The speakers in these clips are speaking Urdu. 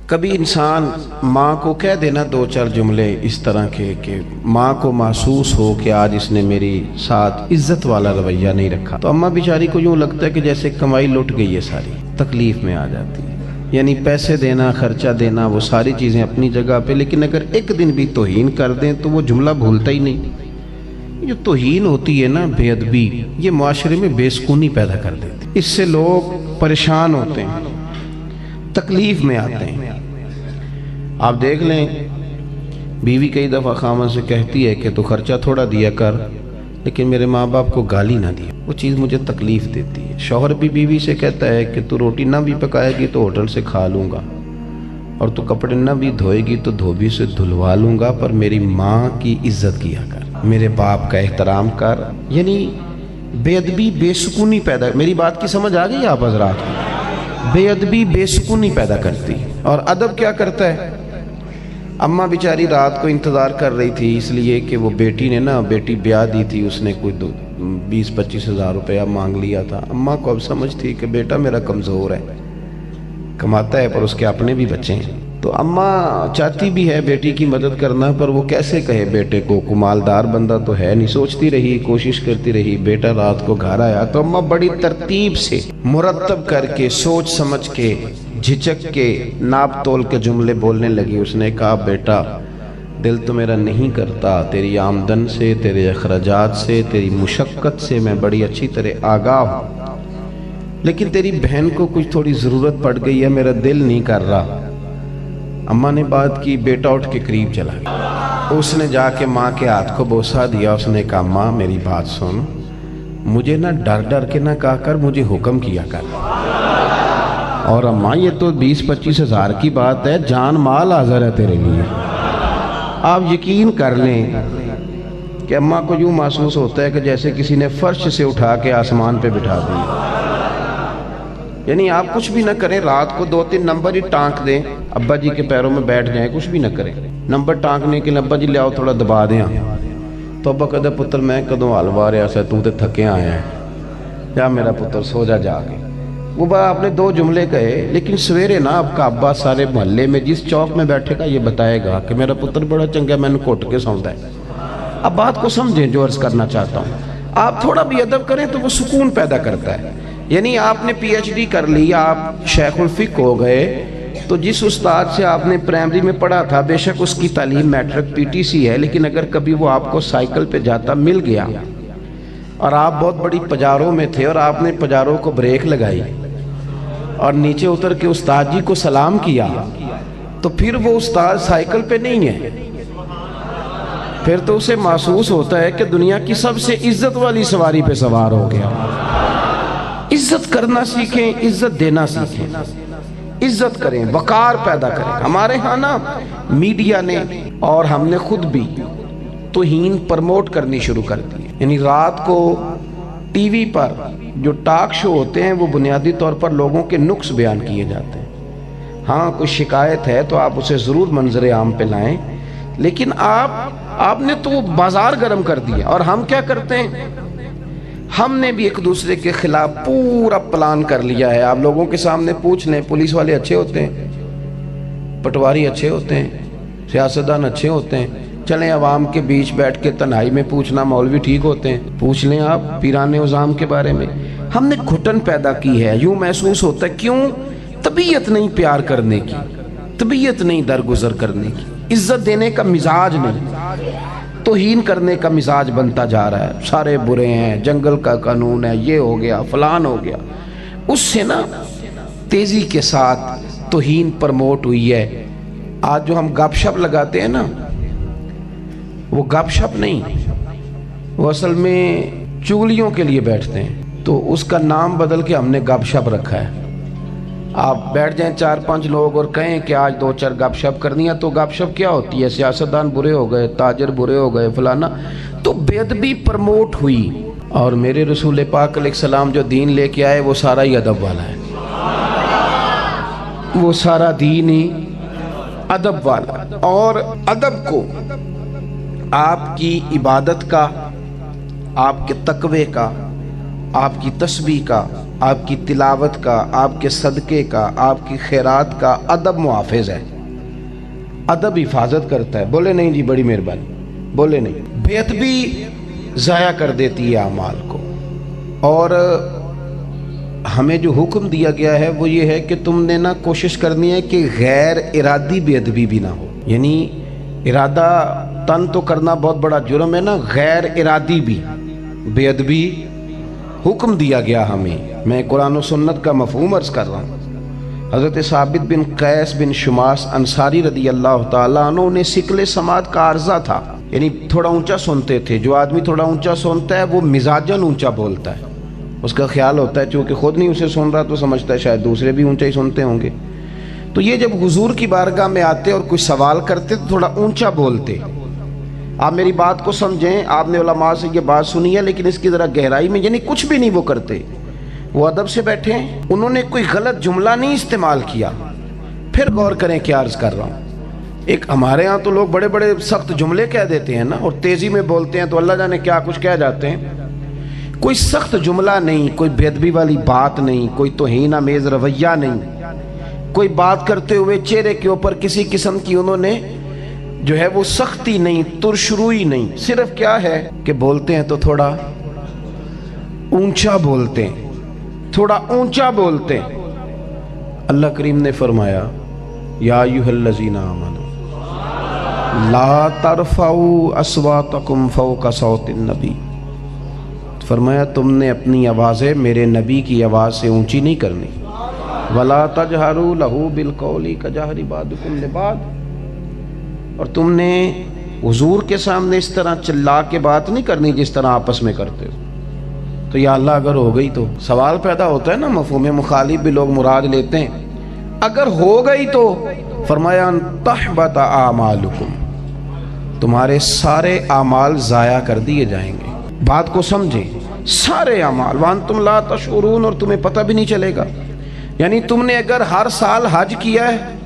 کبھی انسان ماں کو کہہ دینا دو چار جملے اس طرح کے کہ ماں کو محسوس ہو کہ آج اس نے میری ساتھ عزت والا رویہ نہیں رکھا، تو اماں بیچاری کو یوں لگتا ہے کہ جیسے کمائی لٹ گئی ہے، ساری تکلیف میں آ جاتی ہے۔ یعنی پیسے دینا، خرچہ دینا، وہ ساری چیزیں اپنی جگہ پہ، لیکن اگر ایک دن بھی توہین کر دیں تو وہ جملہ بھولتا ہی نہیں۔ جو توہین ہوتی ہے نا، بے ادبی، یہ معاشرے میں بے سکونی پیدا کر دیتی، اس سے لوگ پریشان ہوتے ہیں، تکلیف میں آتے ہیں۔ آپ دیکھ لیں، بیوی کئی دفعہ خامن سے کہتی ہے کہ تو خرچہ تھوڑا دیا کر، لیکن میرے ماں باپ کو گالی نہ دیا، وہ چیز مجھے تکلیف دیتی ہے۔ شوہر بھی بیوی سے کہتا ہے کہ تو روٹی نہ بھی پکائے گی تو ہوٹل سے کھا لوں گا، اور تو کپڑے نہ بھی دھوئے گی تو دھوبی سے دھلوا لوں گا، پر میری ماں کی عزت کیا کر، میرے باپ کا احترام کر۔ یعنی بے ادبی بے سکونی پیدا، میری بات کی سمجھ آ گئی آپ حضرات کو؟ بے ادبی بے سکونی پیدا کرتی، اور ادب کیا کرتا ہے؟ اماں بیچاری رات کو انتظار کر رہی تھی، اس لیے کہ وہ بیٹی نے نا، بیٹی بیاہ دی تھی، اس نے کوئی 20-25 ہزار روپیہ مانگ لیا تھا۔ اماں کو اب سمجھ تھی کہ بیٹا میرا کمزور ہے، کماتا ہے پر اس کے اپنے بھی بچے ہیں، تو اماں چاہتی بھی ہے بیٹی کی مدد کرنا، پر وہ کیسے کہے بیٹے کو، مالدار بندہ تو ہے نہیں۔ سوچتی رہی، کوشش کرتی رہی، بیٹا رات کو گھر آیا تو اماں بڑی ترتیب سے، مرتب کر کے، سوچ سمجھ کے، جھجک کے، ناپ تول کے جملے بولنے لگی۔ اس نے کہا بیٹا، دل تو میرا نہیں کرتا، تیری آمدن سے، تیرے اخراجات سے، تیری مشقت سے میں بڑی اچھی طرح آگاہ ہوں، لیکن تیری بہن کو کچھ تھوڑی ضرورت پڑ گئی ہے، میرا دل نہیں کر رہا۔ اماں نے بات کی، بیٹا اٹھ کے قریب چلا گیا، اس نے جا کے ماں کے ہاتھ کو بوسہ دیا۔ اس نے کہا ماں میری بات سن، مجھے نہ ڈر ڈر کے نہ کہا کر، مجھے حکم کیا کر۔ اور اماں یہ تو 20-25 ہزار کی بات ہے، جان مال حاضر ہے تیرے لیے۔ آپ یقین کر لیں کہ اماں کو یوں محسوس ہوتا ہے کہ جیسے کسی نے فرش سے اٹھا کے آسمان پہ بٹھا دی۔ یعنی آپ کچھ بھی نہ کریں، رات کو 2-3 نمبر ہی ٹانک دیں، ابا جی کے پیروں میں بیٹھ جائیں، کچھ بھی نہ کریں، نمبر ٹانکنے کے لیے ابا جی لے آؤ تھوڑا دبا دیں، تو ابا کہتے پتر میں کدوں حلوا رہا سا، تو تے تھکے آیا ہے، جا میرا پتر سو جا جا کے۔ وہ با آپ نے 2 جملے کہے، لیکن سویرے نا آپ کا ابا سارے محلے میں جس چوک میں بیٹھے گا یہ بتائے گا کہ میرا پتر بڑا چنگا، میں نے کوٹ کے سوندا ہے۔ اب بات کو سمجھیں جو عرض کرنا چاہتا ہوں، آپ تھوڑا بھی ادب کریں تو وہ سکون پیدا کرتا ہے۔ یعنی آپ نے PhD کر لی، آپ شیخ الفقہ ہو گئے، تو جس استاد سے آپ نے پرائمری میں پڑھا تھا، بے شک اس کی تعلیم میٹرک PTC ہے، لیکن اگر کبھی وہ آپ کو سائیکل پہ جاتا مل گیا اور آپ بہت بڑی پجاروں میں تھے اور آپ نے پجاروں کو بریک لگائی اور نیچے اتر کے استاد جی کو سلام کیا، تو پھر وہ استاد سائیکل پہ نہیں ہے، پھر تو اسے محسوس ہوتا ہے کہ دنیا کی سب سے عزت والی سواری پہ سوار ہو گیا۔ عزت کرنا سیکھیں، عزت دینا سیکھیں، عزت کریں، وقار پیدا کریں۔ ہمارے ہاں نا میڈیا نے اور ہم نے خود بھی توہین پرموٹ کرنی شروع کر دی۔ یعنی رات کو ٹی وی پر جو ٹاک شو ہوتے ہیں وہ بنیادی طور پر لوگوں کے نقص بیان کیے جاتے ہیں۔ ہاں کوئی شکایت ہے تو آپ اسے ضرور منظر عام پہ لائیں، لیکن آپ نے تو بازار گرم کر دیا۔ اور ہم کیا کرتے ہیں، ہم نے بھی ایک دوسرے کے خلاف پورا پلان کر لیا ہے۔ آپ لوگوں کے سامنے پوچھ لیں، پولیس والے اچھے ہوتے ہیں، پٹواری اچھے ہوتے ہیں، سیاستدان اچھے ہوتے ہیں، چلیں عوام کے بیچ بیٹھ کے تنہائی میں پوچھنا، مولوی ٹھیک ہوتے ہیں، پوچھ لیں آپ پیران عظام کے بارے میں۔ ہم نے گھٹن پیدا کی ہے، یوں محسوس ہوتا ہے کیوں؟ طبیعت نہیں پیار کرنے کی، طبیعت نہیں درگزر کرنے کی، عزت دینے کا مزاج نہیں، توہین کرنے کا مزاج بنتا جا رہا ہے۔ سارے برے ہیں، جنگل کا قانون ہے، یہ ہو گیا، فلان ہو گیا۔ اس سے نا تیزی کے ساتھ توہین پرموٹ ہوئی ہے۔ آج جو ہم گپ شپ لگاتے ہیں نا، وہ گپ شپ نہیں، وہ اصل میں چگلیوں کے لیے بیٹھتے ہیں، تو اس کا نام بدل کے ہم نے گپ شپ رکھا ہے۔ آپ بیٹھ جائیں 4-5 لوگ اور کہیں کہ آج 2-4 گپ شپ کرنی ہے، تو گپ شپ کیا ہوتی ہے؟ سیاستدان برے ہو گئے، تاجر برے ہو گئے، فلانا، تو بے ادبی پرموٹ ہوئی۔ اور میرے رسول پاک علیہ السلام جو دین لے کے آئے وہ سارا ہی ادب والا ہے، وہ سارا دین ہی ادب والا۔ اور ادب کو آپ کی عبادت کا، آپ کے تقوی کا، آپ کی تسبیح کا، آپ کی تلاوت کا، آپ کے صدقے کا، آپ کی خیرات کا ادب محافظ ہے، ادب حفاظت کرتا ہے۔ بولے نہیں جی بڑی مہربانی، بولے نہیں۔ بے ادبی ضائع کر دیتی ہے اعمال کو، اور ہمیں جو حکم دیا گیا ہے وہ یہ ہے کہ تم نے نا کوشش کرنی ہے کہ غیر ارادی بے ادبی بھی نہ ہو، یعنی ارادہ تن تو کرنا بہت بڑا جرم ہے نا، غیر ارادی بھی بے ادبی حکم دیا گیا ہمیں۔ میں قرآن و سنت کا مفہوم عرض کر رہا ہوں۔ حضرت ثابت بن قیس بن شماس انصاری رضی اللہ تعالیٰ عنہ نے سکل سماعت کا عارضہ تھا، یعنی تھوڑا اونچا سنتے تھے۔ جو آدمی تھوڑا اونچا سنتا ہے وہ مزاجن اونچا بولتا ہے، اس کا خیال ہوتا ہے چونکہ خود نہیں اسے سن رہا تو سمجھتا ہے شاید دوسرے بھی اونچا ہی سنتے ہوں گے۔ تو یہ جب حضور کی بارگاہ میں آتے اور کچھ سوال کرتے تو تھوڑا اونچا بولتے۔ آپ میری بات کو سمجھیں، آپ نے علماء سے یہ بات سنی ہے لیکن اس کی ذرا گہرائی میں، یعنی کچھ بھی نہیں وہ کرتے، وہ ادب سے بیٹھے ہیں، انہوں نے کوئی غلط جملہ نہیں استعمال کیا۔ پھر غور کریں کیا عرض کر رہا ہوں۔ ایک ہمارے ہاں تو لوگ بڑے بڑے سخت جملے کہہ دیتے ہیں نا، اور تیزی میں بولتے ہیں تو اللہ جانے کیا کچھ کہہ جاتے ہیں۔ کوئی سخت جملہ نہیں، کوئی بے ادبی والی بات نہیں، کوئی توہین آمیز رویہ نہیں، کوئی بات کرتے ہوئے چہرے کے اوپر کسی قسم کی انہوں نے جو ہے وہ سختی نہیں، ترشروئی نہیں، صرف کیا ہے کہ بولتے ہیں تو تھوڑا اونچا بولتے ہیں، تھوڑا اونچا بولتے ہیں۔ اللہ کریم نے فرمایا یا ایھا الذین آمنوا لا ترفعوا اصواتکم فوق صوت النبی، فرمایا تم نے اپنی آوازیں میرے نبی کی آواز سے اونچی نہیں کرنی۔ ولا تجہروا لہ بالقول کجہر بعضکم لبعض، اور تم نے حضور کے سامنے اس طرح چلا کے بات نہیں کرنی جس طرح آپس میں کرتے ہو۔ تو یا اللہ اگر ہو گئی تو سوال پیدا ہوتا ہے نا، مفہوم مخالف بھی لوگ مراد لیتے ہیں۔ اگر ہو گئی تو فرمایا ان تحبط اعمالکم، تمہارے سارے اعمال ضائع کر دیے جائیں گے۔ بات کو سمجھیں، سارے اعمال وانتم لا تشعرون، اور تمہیں پتہ بھی نہیں چلے گا۔ یعنی تم نے اگر ہر سال حج کیا ہے،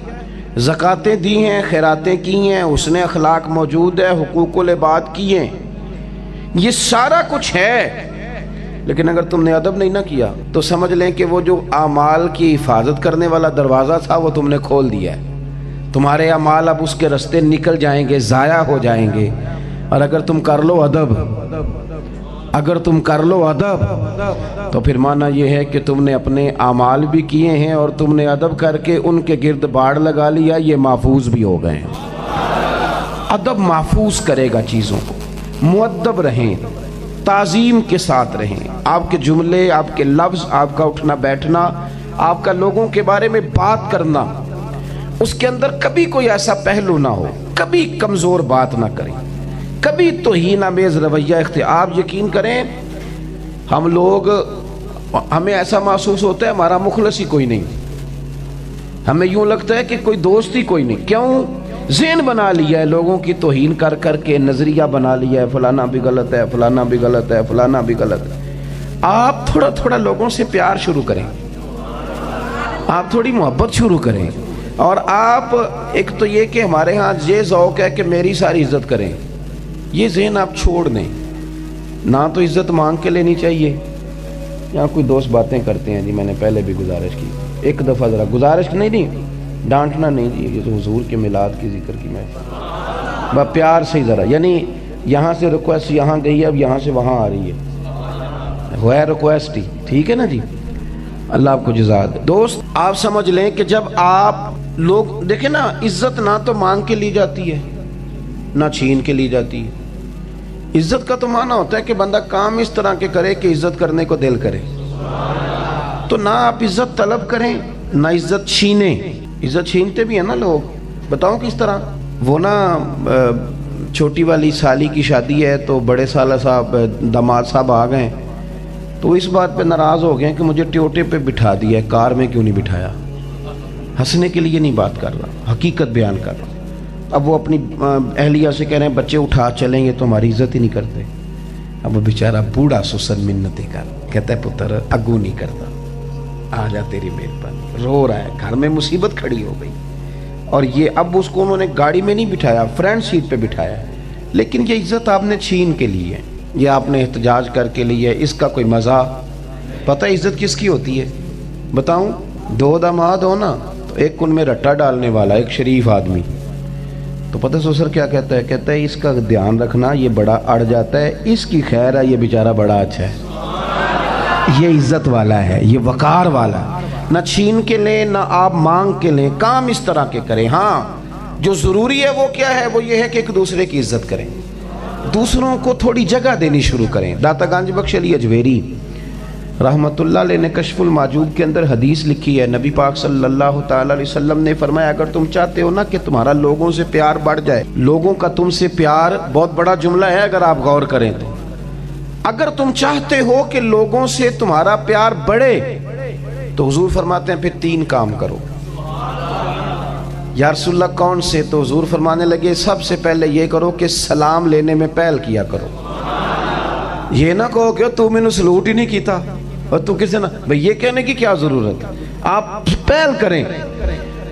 زکاتیں دی ہیں، خیراتیں کی ہیں، حسن اخلاق موجود ہے، حقوق العباد کیے ہیں، یہ سارا کچھ ہے، لیکن اگر تم نے ادب نہیں نہ کیا تو سمجھ لیں کہ وہ جو اعمال کی حفاظت کرنے والا دروازہ تھا وہ تم نے کھول دیا ہے۔ تمہارے اعمال اب اس کے رستے نکل جائیں گے، ضائع ہو جائیں گے۔ اور اگر تم کر لو ادب، اگر تم کر لو ادب تو پھر معنی یہ ہے کہ تم نے اپنے اعمال بھی کیے ہیں اور تم نے ادب کر کے ان کے گرد باڑ لگا لیا، یہ محفوظ بھی ہو گئے ہیں۔ ادب محفوظ کرے گا چیزوں کو، مؤدب رہیں، تعظیم کے ساتھ رہیں، آپ کے جملے، آپ کے لفظ، آپ کا اٹھنا بیٹھنا، آپ کا لوگوں کے بارے میں بات کرنا، اس کے اندر کبھی کوئی ایسا پہلو نہ ہو، کبھی کمزور بات نہ کریں، کبھی توہین آمیز رویہ اختیار۔ آپ یقین کریں ہم لوگ، ہمیں ایسا محسوس ہوتا ہے ہمارا مخلص ہی کوئی نہیں، ہمیں یوں لگتا ہے کہ کوئی دوست ہی کوئی نہیں۔ کیوں؟ ذہن بنا لیا ہے لوگوں کی توہین کر کر کے، نظریہ بنا لیا ہے فلانا بھی غلط ہے، فلانا بھی غلط ہے، فلانا بھی غلط ہے۔ آپ تھوڑا تھوڑا لوگوں سے پیار شروع کریں، آپ تھوڑی محبت شروع کریں، اور آپ ایک تو یہ کہ ہمارے ہاں یہ ذوق ہے کہ میری ساری عزت کریں، یہ ذہن آپ چھوڑ دیں۔ نہ تو عزت مانگ کے لینی چاہیے۔ یہاں کوئی دوست باتیں کرتے ہیں جی، میں نے پہلے بھی گزارش کی، ایک دفعہ ذرا گزارش نہیں ڈانٹنا نہیں جی، یہ تو حضور کے میلاد کی ذکر کی میں پیار سے ذرا، یعنی یہاں سے ریکویسٹ یہاں گئی ہے، اب یہاں سے وہاں آ رہی ہے، وہ ہے ریکویسٹ ہی، ٹھیک ہے نا جی، اللہ آپ کو جزا دے۔ دوست آپ سمجھ لیں کہ جب آپ لوگ دیکھیں نا، عزت نہ تو مانگ کے لی جاتی ہے نہ چھین کے لی جاتی ہے۔ عزت کا تو معنی ہوتا ہے کہ بندہ کام اس طرح کے کرے کہ عزت کرنے کو دل کرے۔ تو نہ آپ عزت طلب کریں نہ عزت چھینیں۔ عزت چھینتے بھی ہیں نا لوگ، بتاؤں کس طرح؟ وہ نا چھوٹی والی سالی کی شادی ہے تو بڑے سالہ صاحب داماد صاحب آ گئے، تو اس بات پہ ناراض ہو گئے کہ مجھے ٹیوٹے پہ بٹھا دیا ہے، کار میں کیوں نہیں بٹھایا۔ ہنسنے کے لیے نہیں بات کر رہا، حقیقت بیان کر رہا۔ اب وہ اپنی اہلیہ سے کہہ رہے ہیں بچے اٹھا چلیں گے تو ہماری عزت ہی نہیں کرتے۔ اب وہ بیچارہ بوڑھا سسن منتیں کر کہتا ہے پتر اگو نہیں کرتا، آ جا تیری مہربانی، رو رہا ہے، گھر میں مصیبت کھڑی ہو گئی۔ اور یہ اب اس کو انہوں نے گاڑی میں نہیں بٹھایا، فرنٹ سیٹ پہ بٹھایا ہے، لیکن یہ عزت آپ نے چھین کے لی ہے، یہ آپ نے احتجاج کر کے لی ہے، اس کا کوئی مزہ پتہ عزت کس کی ہوتی ہے بتاؤں؟ دو داماد ہو نا تو ایک ان میں رٹا ڈالنے والا، ایک شریف آدمی، تو پتہ سسر کیا کہتا ہے؟ کہتا ہے اس کا دھیان رکھنا، یہ بڑا اڑ جاتا ہے، اس کی خیر ہے، یہ بیچارہ بڑا اچھا ہے، یہ عزت والا ہے، یہ وقار والا ہے، نہ چھین کے لیں نہ آپ مانگ کے لیں، کام اس طرح کے کریں۔ ہاں جو ضروری ہے وہ کیا ہے؟ وہ یہ ہے کہ ایک دوسرے کی عزت کریں، دوسروں کو تھوڑی جگہ دینی شروع کریں۔ داتا گنج بخش علی اجویری رحمت اللہ علیہ نے کشف المعجوب کے اندر حدیث لکھی ہے، نبی پاک صلی اللہ تعالی علیہ وسلم نے فرمایا اگر تم چاہتے ہو نا کہ تمہارا لوگوں سے پیار بڑھ جائے، لوگوں کا تم سے پیار، بہت بڑا جملہ ہے اگر آپ غور کریں تو، اگر تم چاہتے ہو کہ لوگوں سے تمہارا پیار بڑھے تو حضور فرماتے ہیں پھر 3 کام کرو۔ یا رسول اللہ کون سے؟ تو حضور فرمانے لگے سب سے پہلے یہ کرو کہ سلام لینے میں پہل کیا کرو، یہ نہ کہو کہ تو میں نے سلوٹ ہی نہیں کیتا اور تو کسے نہ، بھئی یہ کہنے کی کیا ضرورت ہے، آپ پہل کریں۔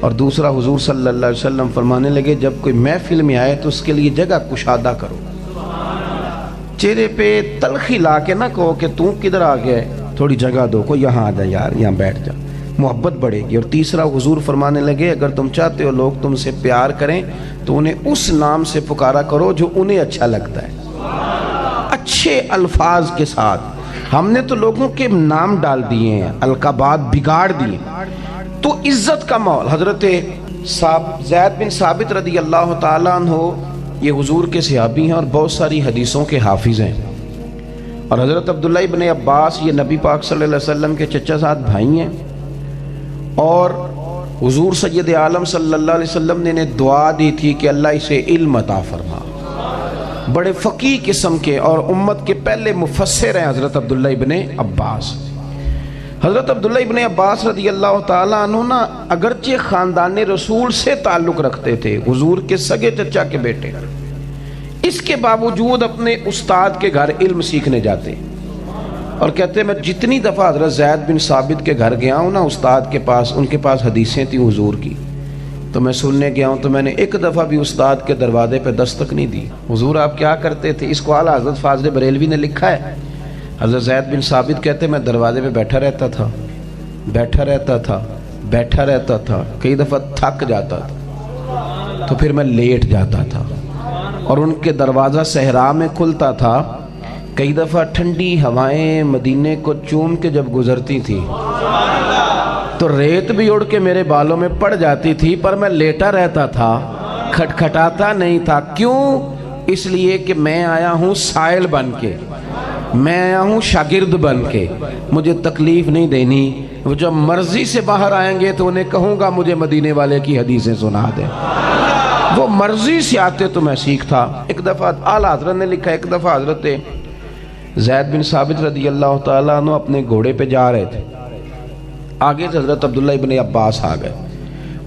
اور دوسرا حضور صلی اللہ علیہ وسلم فرمانے لگے جب کوئی محفل میں آئے تو اس کے لیے جگہ کشادہ کرو، چہرے پہ تلخی لا کے نہ کہو کہ تو کدھر آ گیا ہے، تھوڑی جگہ دو، کوئی یہاں آ جا یار، یہاں بیٹھ جا، محبت بڑھے گی۔ اور تیسرا حضور فرمانے لگے اگر تم چاہتے ہو لوگ تم سے پیار کریں تو انہیں اس نام سے پکارا کرو جو انہیں اچھا لگتا ہے، اچھے الفاظ کے ساتھ۔ ہم نے تو لوگوں کے نام ڈال دیے ہیں، القابات بگاڑ دیے، تو عزت کا ماحول۔ حضرت زید بن ثابت رضی اللہ تعالیٰ عنہ یہ حضور کے صحابی ہیں اور بہت ساری حدیثوں کے حافظ ہیں، اور حضرت عبداللہ ابن عباس یہ نبی پاک صلی اللہ علیہ وسلم کے چچا زاد بھائی ہیں، اور حضور سید عالم صلی اللہ علیہ وسلم نے انہیں دعا دی تھی کہ اللہ اسے علم عطا فرما، بڑے فقیہ قسم کے، اور امت کے پہلے مفسر ہیں حضرت عبداللہ ابن عباس۔ حضرت عبداللہ ابن عباس رضی اللہ تعالیٰ عنہ نا اگرچہ خاندان رسول سے تعلق رکھتے تھے، حضور کے سگے چچا کے بیٹے، اس کے باوجود اپنے استاد کے گھر علم سیکھنے جاتے، اور کہتے ہیں میں جتنی دفعہ حضرت زید بن ثابت کے گھر گیا ہوں نا استاد کے پاس، ان کے پاس حدیثیں تھیں حضور کی، تو میں سننے گیا ہوں تو میں نے ایک دفعہ بھی استاد کے دروازے پہ دستک نہیں دی۔ حضور آپ کیا کرتے تھے؟ اس کو اعلیٰ حضرت فاضل بریلوی نے لکھا ہے، حضرت زید بن ثابت کہتے میں دروازے پہ بیٹھا رہتا تھا، بیٹھا رہتا تھا، بیٹھا رہتا تھا، کئی دفعہ تھک جاتا تھا تو پھر میں لیٹ جاتا تھا، اور ان کے دروازہ صحرا میں کھلتا تھا، کئی دفعہ ٹھنڈی ہوائیں مدینے کو چوم کے جب گزرتی تھی تو ریت بھی اڑ کے میرے بالوں میں پڑ جاتی تھی، پر میں لیٹا رہتا تھا، کھٹکھٹاتا نہیں تھا۔ کیوں؟ اس لیے کہ میں آیا ہوں سائل بن کے، میں آیا ہوں شاگرد بن کے، مجھے تکلیف نہیں دینی، وہ جب مرضی سے باہر آئیں گے تو انہیں کہوں گا مجھے مدینے والے کی حدیثیں سنا دیں، وہ مرضی سے آتے تو میں سیکھتا۔ ایک دفعہ اعلیٰ حضرت نے لکھا، ایک دفعہ حضرت زید بن ثابت رضی اللہ تعالیٰ عنہ اپنے گھوڑے پہ جا رہے تھے، آگے سے حضرت عبداللہ ابن عباس آ گئے،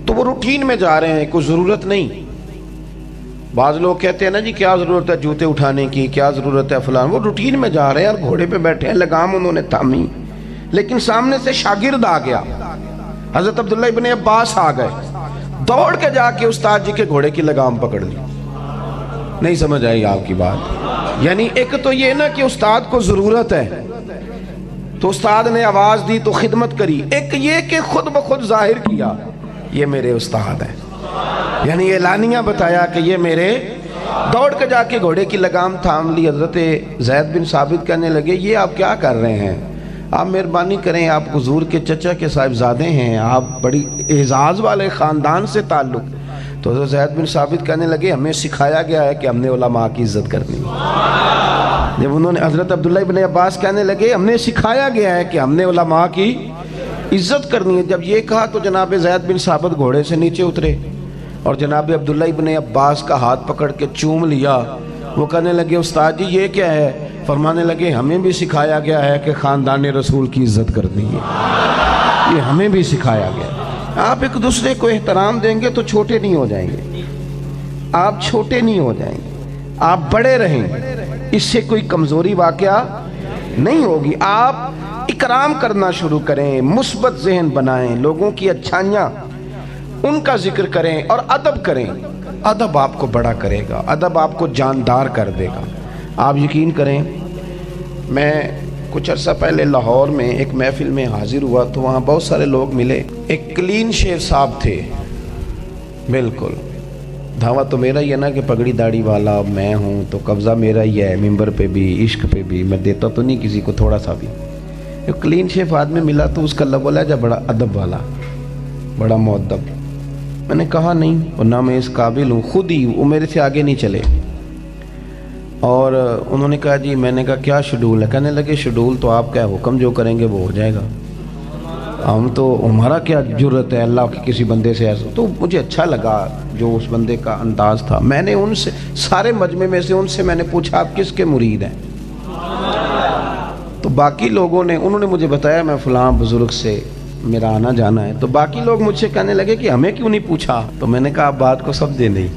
تو وہ روٹین میں جا رہے ہیں، کوئی ضرورت نہیں۔ بعض لوگ کہتے ہیں نا جی کیا ضرورت ہے جوتے اٹھانے کی، کیا ضرورت ہے فلان، وہ روٹین میں جا رہے ہیں اور گھوڑے پہ بیٹھے ہیں، لگام انہوں نے تھامی، لیکن سامنے سے شاگرد آ گیا، حضرت عبداللہ ابن عباس آ گئے، دوڑ کے جا کے استاد جی کے گھوڑے کی لگام پکڑ لی۔ نہیں سمجھ آئی آپ کی بات؟ یعنی ایک تو یہ نا کہ استاد کو ضرورت ہے تو استاد نے آواز دی تو خدمت کری، ایک یہ کہ خود بخود ظاہر کیا یہ میرے استاد ہیں، یعنی اعلانیہ بتایا کہ یہ میرے، دوڑ کے جا کے گھوڑے کی لگام تھام لی۔ حضرت زید بن ثابت کہنے لگے یہ آپ کیا کر رہے ہیں، آپ مہربانی کریں، آپ حضور کے چچا کے صاحبزادے ہیں، آپ بڑی اعزاز والے خاندان سے تعلق۔ تو حضرت زید بن ثابت کہنے لگے ہمیں سکھایا گیا ہے کہ ہم نے علماء کی عزت کرنی ہے۔ جب انہوں نے حضرت عبداللہ ابن عباس کہنے لگے ہم نے سکھایا گیا ہے کہ ہم نے علماء کی عزت کرنی ہے، جب یہ کہا تو جناب زید بن ثابت گھوڑے سے نیچے اترے اور جناب عبداللہ ابن عباس کا ہاتھ پکڑ کے چوم لیا۔ وہ کہنے لگے استاد جی یہ کیا ہے؟ فرمانے لگے ہمیں بھی سکھایا گیا ہے کہ خاندان رسول کی عزت کرنی ہے، یہ ہمیں بھی سکھایا گیا۔ آپ ایک دوسرے کو احترام دیں گے تو چھوٹے نہیں ہو جائیں گے، آپ چھوٹے نہیں ہو جائیں گے، آپ بڑے رہیں، اس سے کوئی کمزوری واقعہ نہیں ہوگی۔ آپ اکرام کرنا شروع کریں، مثبت ذہن بنائیں، لوگوں کی اچھائیاں ان کا ذکر کریں اور ادب کریں، ادب آپ کو بڑا کرے گا، ادب آپ کو جاندار کر دے گا۔ آپ یقین کریں میں کچھ عرصہ پہلے لاہور میں ایک محفل میں حاضر ہوا تو وہاں بہت سارے لوگ ملے. ایک کلین شیو صاحب تھے, بالکل دھاوا تو میرا ہی ہے نا کہ پگڑی داڑھی والا میں ہوں تو قبضہ میرا ہی ہے, ممبر پہ بھی عشق پہ بھی, میں دیتا تو نہیں کسی کو تھوڑا سا بھی. ایک کلین شیو آدمی ملا تو اس کا لب و لہجہ بڑا ادب والا, بڑا مؤدب. میں نے کہا نہیں, اور نہ میں اس قابل ہوں, خود ہی وہ میرے سے آگے نہیں چلے. اور انہوں نے کہا جی, میں نے کہا کیا شیڈول ہے؟ کہنے لگے شیڈول تو آپ کا حکم جو کریں گے وہ ہو جائے گا, ہم تو ہمارا کیا جرت ہے اللہ کے کسی بندے سے ایسا. تو مجھے اچھا لگا جو اس بندے کا انداز تھا. میں نے ان سے سارے مجمع میں سے ان سے میں نے پوچھا آپ کس کے مرید ہیں؟ تو باقی لوگوں نے, انہوں نے مجھے بتایا میں فلاں بزرگ سے میرا آنا جانا ہے. تو باقی لوگ مجھ سے کہنے لگے کہ ہمیں کیوں نہیں پوچھا؟ تو میں نے کہا آپ بات کو سمجھے نہیں,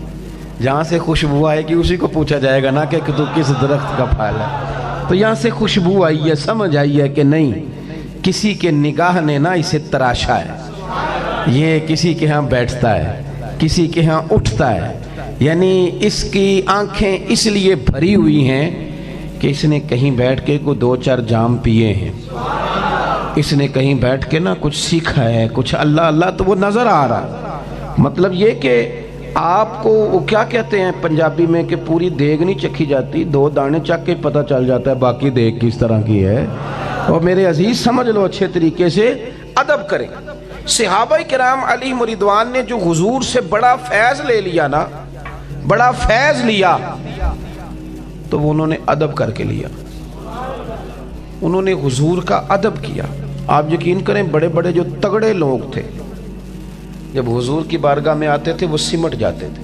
جہاں سے خوشبو آئے گی اسی کو پوچھا جائے گا نا کہ تو کس درخت کا پھل ہے. تو یہاں سے خوشبو آئی ہے, سمجھ آئی ہے کہ نہیں کسی کے نگاہ نے نا اسے تراشا ہے, یہ کسی کے ہاں بیٹھتا ہے, کسی کے ہاں اٹھتا ہے, یعنی اس کی آنکھیں اس لیے بھری ہوئی ہیں کہ اس نے کہیں بیٹھ کے کو 2-4 جام پیے ہیں, اس نے کہیں بیٹھ کے نا کچھ سیکھا ہے, کچھ اللہ اللہ تو وہ نظر آ رہا. مطلب یہ کہ آپ کو وہ کیا کہتے ہیں پنجابی میں کہ پوری دیگ نہیں چکھی جاتی, 2 دانے چک کے پتہ چل جاتا ہے باقی دیگ کس طرح کی ہے. اور میرے عزیز سمجھ لو, اچھے طریقے سے ادب کریں. صحابہ کرام علیہم رضوان نے جو حضور سے بڑا فیض لے لیا نا, بڑا فیض لیا, تو وہ انہوں نے ادب کر کے لیا, انہوں نے حضور کا ادب کیا. آپ یقین کریں بڑے بڑے جو تگڑے لوگ تھے جب حضور کی بارگاہ میں آتے تھے وہ سمٹ جاتے تھے.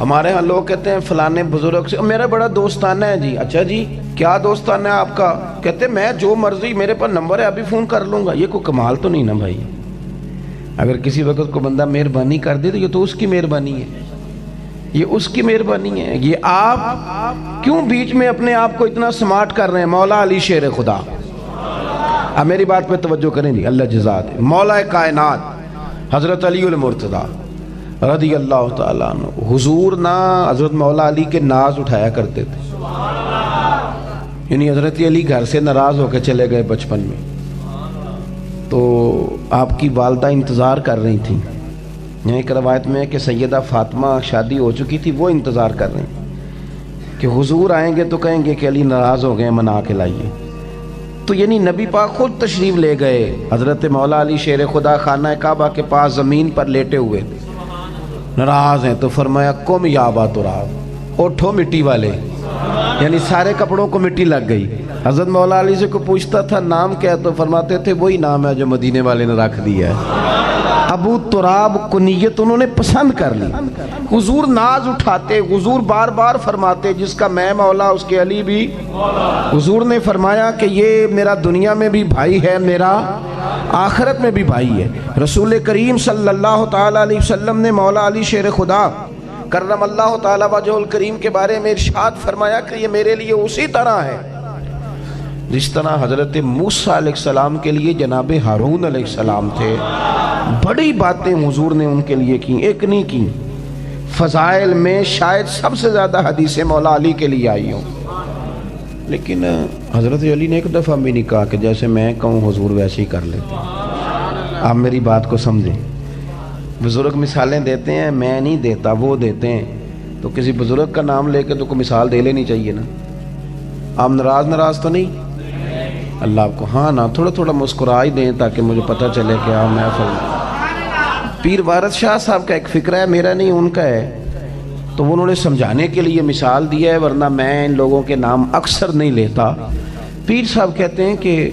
ہمارے ہاں لوگ کہتے ہیں فلانے بزرگ سے میرا بڑا دوستانہ ہے جی. اچھا جی کیا دوستانہ ہے آپ کا؟ کہتے ہیں میں جو مرضی, میرے پاس نمبر ہے ابھی فون کر لوں گا. یہ کوئی کمال تو نہیں نا بھائی. اگر کسی وقت کو بندہ مہربانی کر دے تو یہ تو اس کی مہربانی ہے, یہ اس کی مہربانی ہے. یہ آپ کیوں بیچ میں اپنے آپ کو اتنا سمارٹ کر رہے ہیں؟ مولا علی شیر خدا, اب میری بات پہ توجہ کریں جی, اللہ جزا دے. مولا کائنات حضرت علی المرتضیٰ رضی اللہ تعالیٰ عنہ, حضور نہ حضرت مولا علی کے ناز اٹھایا کرتے تھے. یعنی حضرت علی گھر سے ناراض ہو کے چلے گئے بچپن میں, تو آپ کی والدہ انتظار کر رہی تھیں. یہاں ایک روایت میں ہے کہ سیدہ فاطمہ شادی ہو چکی تھی, وہ انتظار کر رہی ہیں کہ حضور آئیں گے تو کہیں گے کہ علی ناراض ہو گئے, منا کے لائیے. تو یعنی نبی پاک خود تشریف لے گئے. حضرت مولا علی شیر خدا خانہ کعبہ کے پاس زمین پر لیٹے ہوئے تھے, ناراض ہیں. تو فرمایا قم یا ابا تراب, اٹھو مٹی والے, یعنی سارے کپڑوں کو مٹی لگ گئی. حضرت مولا علی سے کو پوچھتا تھا نام کیا, تو فرماتے تھے وہی نام ہے جو مدینے والے نے رکھ دیا ہے. ابو تراب کنیت انہوں نے پسند کر لی. حضور ناز اٹھاتے, حضور بار بار فرماتے جس کا میں مولا اس کے علی بھی. حضور نے فرمایا کہ یہ میرا دنیا میں بھی بھائی ہے, میرا آخرت میں بھی بھائی ہے. رسول کریم صلی اللہ تعالیٰ علیہ وسلم نے مولا علی شیر خدا کرم اللہ تعالیٰ وجہ الکریم کے بارے میں ارشاد فرمایا کہ یہ میرے لیے اسی طرح ہے جس طرح حضرت موسیٰ علیہ السلام کے لیے جناب ہارون علیہ السلام تھے. بڑی باتیں حضور نے ان کے لیے کی, ایک نہیں کی. فضائل میں شاید سب سے زیادہ حدیثیں مولا علی کے لیے آئی ہوں, لیکن حضرت علی نے ایک دفعہ بھی نہیں کہا کہ جیسے میں کہوں حضور ویسے ہی کر لیتے ہیں. آپ میری بات کو سمجھیں. بزرگ مثالیں دیتے ہیں, میں نہیں دیتا, وہ دیتے ہیں. تو کسی بزرگ کا نام لے کے تو کوئی مثال دے لینی چاہیے نا. آپ ناراض تو نہیں؟ اللہ آپ کو ہاں نا تھوڑا تھوڑا مسکرا ہی دیں تاکہ مجھے پتہ چلے کہ آپ محفل. پیر وارث شاہ صاحب کا ایک فکرہ ہے, میرا نہیں ان کا ہے, تو انہوں نے سمجھانے کے لیے مثال دیا ہے, ورنہ میں ان لوگوں کے نام اکثر نہیں لیتا. پیر صاحب کہتے ہیں کہ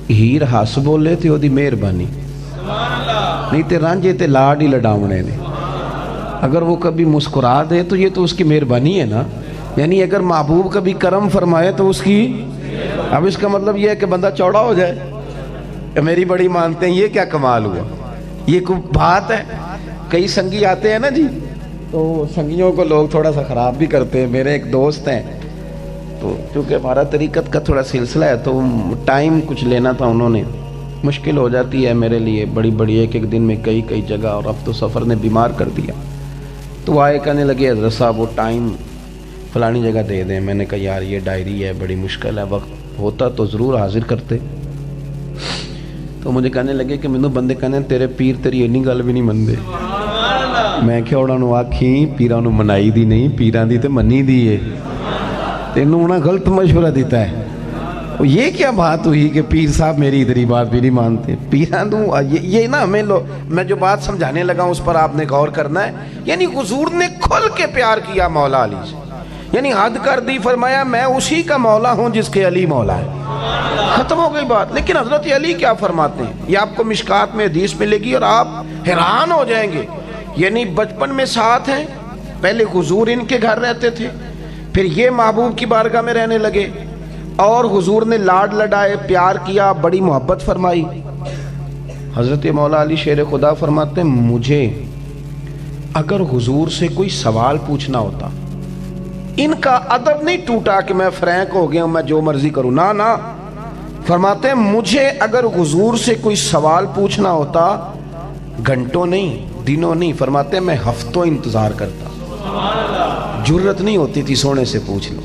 ہیر ہس بولے تے دی مہربانی, نہیں تے رانجے تے لاڈ ہی لڈاونے نے. اگر وہ کبھی مسکرا دے تو یہ تو اس کی مہربانی ہے نا. یعنی اگر محبوب کبھی کرم فرمائے تو اس کی, اب اس کا مطلب یہ ہے کہ بندہ چوڑا ہو جائے. میری بڑی مانتے ہیں, یہ کیا کمال ہوا, یہ کوئی بات ہے. کئی سنگی آتے ہیں نا جی, تو سنگیوں کو لوگ تھوڑا سا خراب بھی کرتے ہیں. میرے ایک دوست ہیں, تو چونکہ ہمارا طریقت کا تھوڑا سلسلہ ہے تو ٹائم کچھ لینا تھا, انہوں نے مشکل ہو جاتی ہے میرے لیے بڑی بڑی, ایک دن میں کئی جگہ, اور اب تو سفر نے بیمار کر دیا. تو آئے کہنے لگے حضرت صاحب وہ ٹائم فلانی جگہ دے دیں. میں نے کہا یار یہ ڈائری ہے, بڑی مشکل ہے, وقت ہوتا تو ضرور حاضر کرتے. تو مجھے کہنے لگے کہ مینوں بندے کہنے تیرے پیر تیری اینی گل بھی نہیں مندے. میں کہ انہاں نوں آکھی پیراں نوں منائی دی نہیں, پیراں دی تے منی دی ہے. تینوں انہاں غلط مشورہ دیتا ہے. یہ کیا بات ہوئی کہ پیر صاحب میری ادھری بات بھی نہیں مانتے. پیراں دوں یہ نا ہمیں میں جو بات سمجھانے لگا اس پر آپ نے غور کرنا ہے. یعنی حضور نے کھل کے پیار کیا مولا علی سے, یعنی حد کر دی, فرمایا میں اسی کا مولا ہوں جس کے علی مولا ہے. ختم ہو گئی بات. لیکن حضرت علی کیا فرماتے ہیں یہ آپ کو مشکات میں حدیث ملے گی اور آپ حیران ہو جائیں گے. یعنی بچپن میں ساتھ ہیں, پہلے حضور ان کے گھر رہتے تھے, پھر یہ محبوب کی بارگاہ میں رہنے لگے اور حضور نے لاڈ لڈائے, پیار کیا, بڑی محبت فرمائی. حضرت مولا علی شیر خدا فرماتے ہیں مجھے اگر حضور سے کوئی سوال پوچھنا ہوتا, ان کا ادب نہیں ٹوٹا کہ میں فرینک ہو گیا ہوں, میں جو مرضی کروں, نہ. فرماتے ہیں مجھے اگر حضور سے کوئی سوال پوچھنا ہوتا, گھنٹوں نہیں, دنوں نہیں, فرماتے ہیں میں ہفتوں انتظار کرتا. جرت نہیں ہوتی تھی سونے سے پوچھ لو.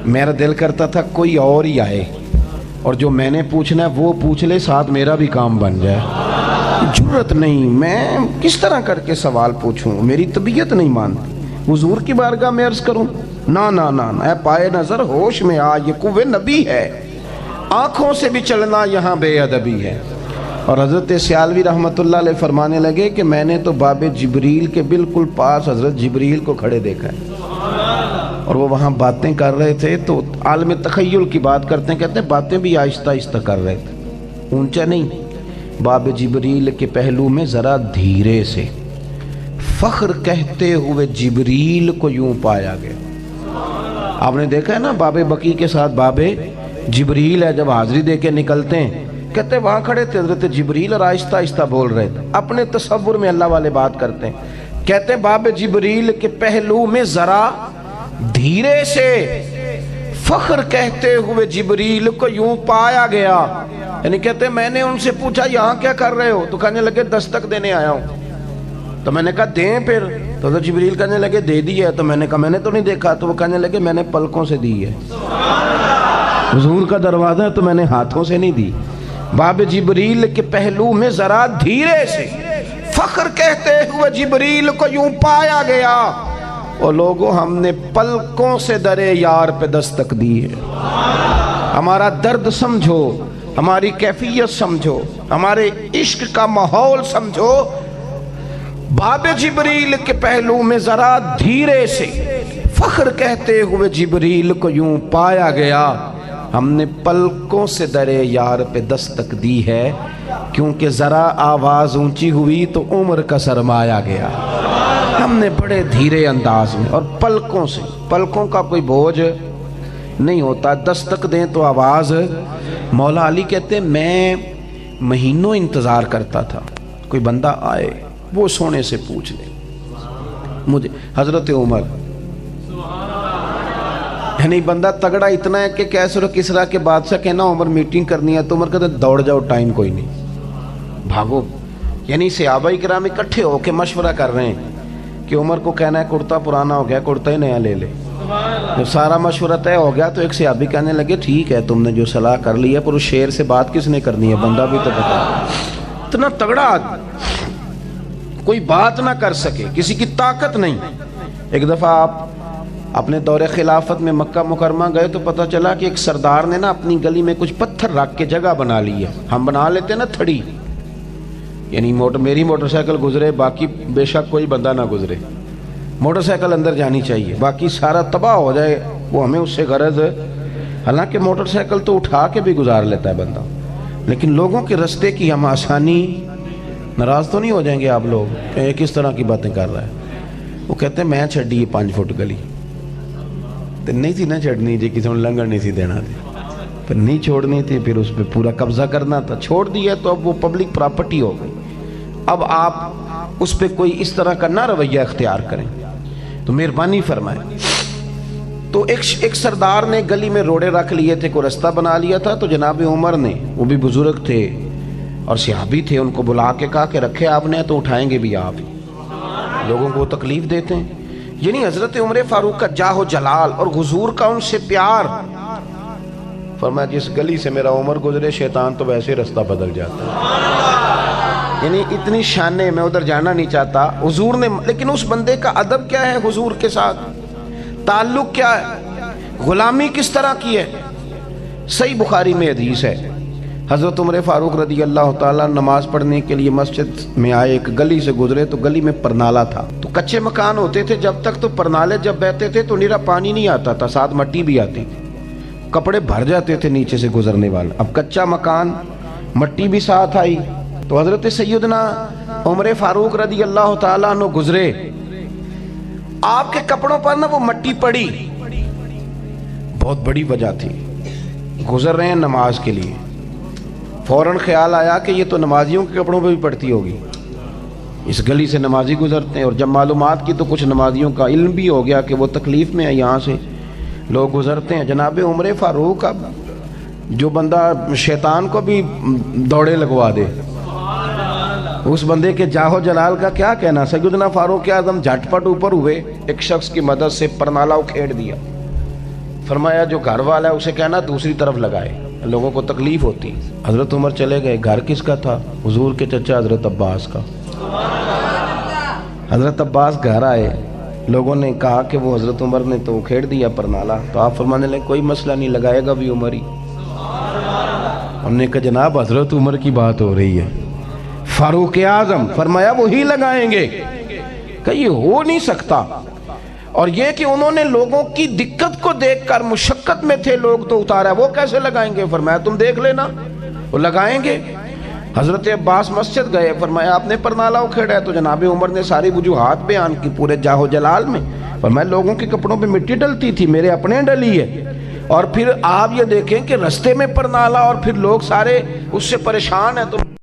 میرا دل کرتا تھا کوئی اور ہی آئے اور جو میں نے پوچھنا ہے وہ پوچھ لے, ساتھ میرا بھی کام بن جائے. جرت نہیں, میں کس طرح کر کے سوال پوچھوں, میری طبیعت نہیں مانتی. حضور کی بارگاہ میں عرض کروں, نہ, اے پائے نظر ہوش میں آ, یہ قوے نبی ہے, آنکھوں سے بھی چلنا یہاں بے ادبی ہے. اور حضرت سیالوی رحمت اللہ علیہ فرمانے لگے کہ میں نے تو باب جبریل کے بالکل پاس حضرت جبریل کو کھڑے دیکھا ہے اور وہ وہاں باتیں کر رہے تھے. تو عالم تخیل کی بات کرتے ہیں, کہتے ہیں باتیں بھی آہستہ آہستہ کر رہے تھے, اونچا نہیں. باب جبریل کے پہلو میں ذرا دھیرے سے فخر کہتے ہوئے جبریل کو یوں پایا گیا. آپ نے دیکھا ہے نا باب بقی کے ساتھ باب جبریل ہے, جب حاضری دے کے نکلتے ہیں کہتے وہاں کھڑے تھے حضرت جبریل اور آہستہ آہستہ بول رہے تھے. اپنے تصور میں اللہ والے بات کرتے ہیں, کہتے باب جبریل کے پہلو میں ذرا دھیرے سے فخر کہتے ہوئے جبریل کو یوں پایا گیا. یعنی کہتے میں نے ان سے پوچھا یہاں کیا کر رہے ہو, تو کہنے لگے دستک دینے آیا ہوں. تو میں نے کہا دیں پھر, تو حضرت جبریل کہنے لگے دے دی ہے. تو میں نے کہا میں نے تو نہیں دیکھا. تو وہ کہنے لگے میں نے پلکوں سے دی ہے, حضور کا دروازہ ہے تو میں نے ہاتھوں سے نہیں دی. باب جبریل کے پہلو میں ذرا دھیرے سے فخر کہتے ہوئے جبریل کو یوں پایا گیا. اور لوگوں ہم نے پلکوں سے درے یار پہ دستک دی ہے. ہمارا درد سمجھو, ہماری کیفیت سمجھو, ہمارے عشق کا ماحول سمجھو. باب جبریل کے پہلو میں ذرا دھیرے سے فخر کہتے ہوئے جبریل کو یوں پایا گیا. ہم نے پلکوں سے درے یار پہ دستک دی ہے, کیونکہ ذرا آواز اونچی ہوئی تو عمر کا سرمایا گیا. ہم نے بڑے دھیرے انداز میں اور پلکوں سے, پلکوں کا کوئی بوجھ نہیں ہوتا, دستک دیں تو آواز. مولا علی کہتے میں مہینوں انتظار کرتا تھا کوئی بندہ آئے وہ سونے سے پوچھ لے مجھے. حضرت عمر یعنی بندہ تگڑا اتنا ہے کہ کیسر و کسرا کے بادشاہ کہنا عمر میٹنگ کرنی ہے, تو عمر کہتے دوڑ جاؤ, ٹائم کوئی نہیں, بھاگو. یعنی صحابہ کرام اکٹھے ہو کے مشورہ کر رہے ہیں کہ عمر کو کہنا ہے کرتا پرانا ہو گیا, کرتا ہی نیا لے لے. جب سارا مشورہ طے ہو گیا تو ایک صحابی کہنے لگے ٹھیک ہے تم نے جو صلاح کر لی ہے, پر اس شیر سے بات کس نے کرنی ہے, بندہ بھی تو بتا. اتنا تگڑا کوئی بات نہ کر سکے, کسی کی طاقت نہیں. ایک دفعہ آپ اپنے دور خلافت میں مکہ مکرمہ گئے تو پتہ چلا کہ ایک سردار نے نا اپنی گلی میں کچھ پتھر رکھ کے جگہ بنا لی ہے. ہم بنا لیتے ہیں نا تھڑی, یعنی میری موٹر سائیکل گزرے, باقی بے شک کوئی بندہ نہ گزرے, موٹر سائیکل اندر جانی چاہیے, باقی سارا تباہ ہو جائے وہ ہمیں اس سے غرض. حالانکہ موٹر سائیکل تو اٹھا کے بھی گزار لیتا ہے بندہ, لیکن لوگوں کے رستے کی ہم آسانی. ناراض تو نہیں ہو جائیں گے آپ لوگ کہ کس طرح کی باتیں کر رہا ہے. وہ کہتے ہیں میں چھڑی یہ 5 فٹ گلی تو نہیں تھی نہ چھڑنی جی, کسی نے لنگر نہیں تھی دینا تھی, پھر نہیں چھوڑنی تھی, پھر اس پہ پورا قبضہ کرنا تھا. چھوڑ دیا تو اب وہ پبلک پراپرٹی ہو گئی. اب آپ اس پہ کوئی اس طرح کا نہ رویہ اختیار کریں تو مہربانی فرمائیں. تو ایک سردار نے گلی میں روڑے رکھ لیے تھے, کوئی رستہ بنا لیا تھا, تو جناب عمر نے, وہ بھی بزرگ تھے اور صحابی تھے, ان کو بلا کے کہا کہ رکھے آپ نے تو اٹھائیں گے بھی آپ ہی, لوگوں کو تکلیف دیتے ہیں. یعنی حضرت عمر فاروق کا جاہ و جلال اور حضور کا ان سے پیار فرمایا جس گلی سے میرا عمر گزرے شیطان تو ویسے رستہ بدل جاتا ہے۔ یعنی اتنی شانے میں ادھر جانا نہیں چاہتا حضور نے، لیکن اس بندے کا ادب کیا ہے حضور کے ساتھ، تعلق کیا ہے، غلامی کس طرح کی ہے۔ صحیح بخاری میں حدیث ہے، حضرت عمر فاروق رضی اللہ تعالیٰ نماز پڑھنے کے لیے مسجد میں آئے، ایک گلی سے گزرے تو گلی میں پرنالہ تھا، تو کچے مکان ہوتے تھے جب تک، تو پرنالے جب بہتے تھے تو نیرا پانی نہیں آتا تھا، ساتھ مٹی بھی آتی تھی، کپڑے بھر جاتے تھے نیچے سے گزرنے والا۔ اب کچا مکان، مٹی بھی ساتھ آئی، تو حضرت سیدنا عمر فاروق رضی اللہ تعالیٰ عنہ گزرے، آپ کے کپڑوں پر نہ وہ مٹی پڑی، بہت بڑی وجہ تھی، گزر رہے ہیں نماز کے لیے، فوراً خیال آیا کہ یہ تو نمازیوں کے کپڑوں پہ بھی پڑتی ہوگی، اس گلی سے نمازی گزرتے ہیں، اور جب معلومات کی تو کچھ نمازیوں کا علم بھی ہو گیا کہ وہ تکلیف میں ہے، یہاں سے لوگ گزرتے ہیں۔ جناب عمر فاروق، اب جو بندہ شیطان کو بھی دوڑے لگوا دے، اس بندے کے جاہو جلال کا کیا کہنا۔ سیدنا فاروق اعظم جھٹ پٹ اوپر ہوئے، ایک شخص کی مدد سے پرنالہ اکھیڑ دیا، فرمایا جو گھر والا ہے اسے کہنا دوسری طرف لگائے، لوگوں کو تکلیف ہوتی۔ حضرت عمر چلے گئے، گھر کس کا تھا؟ حضور کے چچا حضرت عباس کا۔ حضرت عباس گھر آئے، لوگوں نے کہا کہ وہ حضرت عمر نے تو کھیڑ دیا پرنالہ، تو آپ فرمانے لگے کوئی مسئلہ نہیں، لگائے گا بھی عمر ہی۔ ہم نے کہا جناب حضرت عمر کی بات ہو رہی ہے، فاروق اعظم، فرمایا وہی لگائیں گے، کہ یہ ہو نہیں سکتا۔ اور یہ کہ انہوں نے لوگوں کی دقت کو دیکھ کر، مشقت میں تھے لوگ تو اتارا، وہ کیسے لگائیں گے؟ فرمایا تم دیکھ لینا، وہ لگائیں گے۔ حضرت عباس مسجد گئے، فرمایا آپ نے پرنالہ اکھیڑا ہے، تو جناب عمر نے ساری وجوہات بیان کی پورے جاہو جلال میں، فرمایا لوگوں کے کپڑوں پہ مٹی ڈلتی تھی، میرے اپنے ڈلی ہے، اور پھر آپ یہ دیکھیں کہ رستے میں پرنالہ، اور پھر لوگ سارے اس سے پریشان ہیں، تو